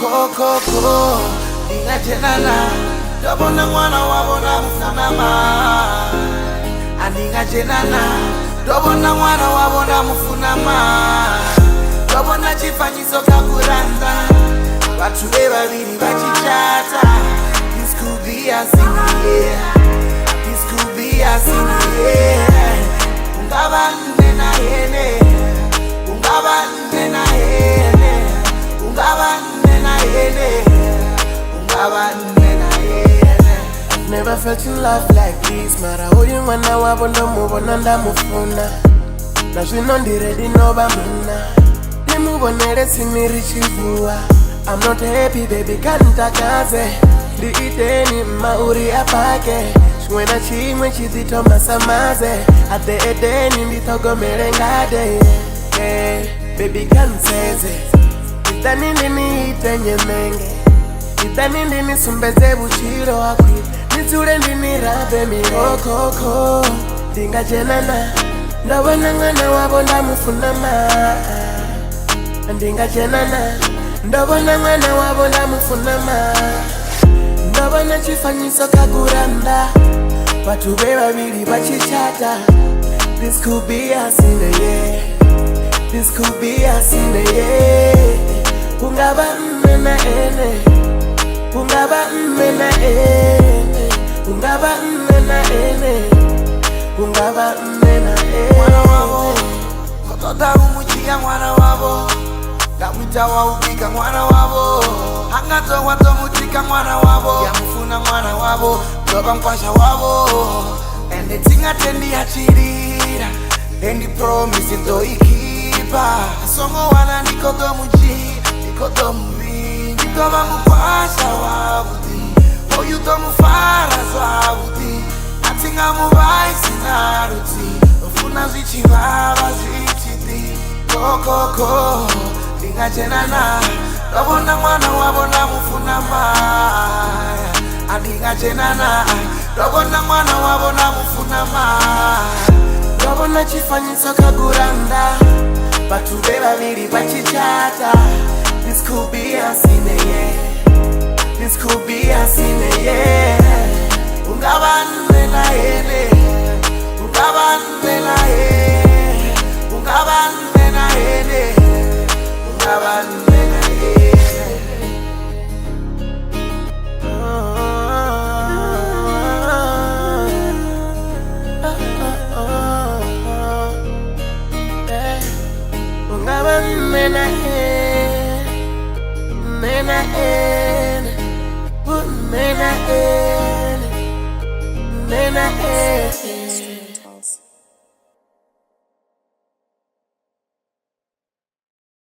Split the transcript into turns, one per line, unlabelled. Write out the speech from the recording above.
koko ndingajenana ndabona mwana wabona mufunama andingajenana ndabona mwana wabona mufunama ndabona chifanyiso kakuranda vatu vevaviri vachichata. This could be a sin, yeah. This could be a sin, yeah. Ungaba nena hene, ungaba nena hene, ungaba nena hene, ungaba nena hene.
Never felt in love like this. Mara huyu mwana wabondo mubona ndamufuna na zvino ndiredi nova muna ndimubonere simiri chivua. I'm not happy baby kantakaze ndiiteni mauri apake chimwe na chimwe chizito masamaze ate edeni ndithogomere ngade baby kanseze idhani ndiniite nyemenge idhani ndinisumbeze buchiro akwi nitsule ndinirabe mirokoko ndingajenana ndabona mwana wabo ndamufunama ndingajenana ndabona mwana wabo ndamufunama ndabona chifanyiso kaguranda vatu vevaviri vachichata. This could be a sin, yeah. This could be a sin, yeah. Ungaba mena ene, ungaba mena ene, ungaba mena ene, ungaba mena ene.
Mwana wabo kotoda umuchiga mwana wabo ndamwita waubika mwana wabo angatowa tomutika mwana wabo yamufuna mwana wabo ndoba mkwasha wabo ende tingatendi achirira endi promise ndoikipa songo wana nikotomuji nikotomuvi nditoba mukwasha wabuti oyu tomufara zwabuti atinga muvaisi naruti ofuna zvichivava zvichiti kokoko ndingajenana ndabona mwana wabona mufunama andingajenana ndabona mwana wabona mufunama ndabona chifanyiso kaguranda vatu vevaviri vachichata. This could be a sin, yeah. This could be a sin, yeah. Ungaba nena hene, ungaba nena hene, ungaba nena hene, ungaba nena hene.
Ungaba nena hene, nena hene, nena hene, nena hene.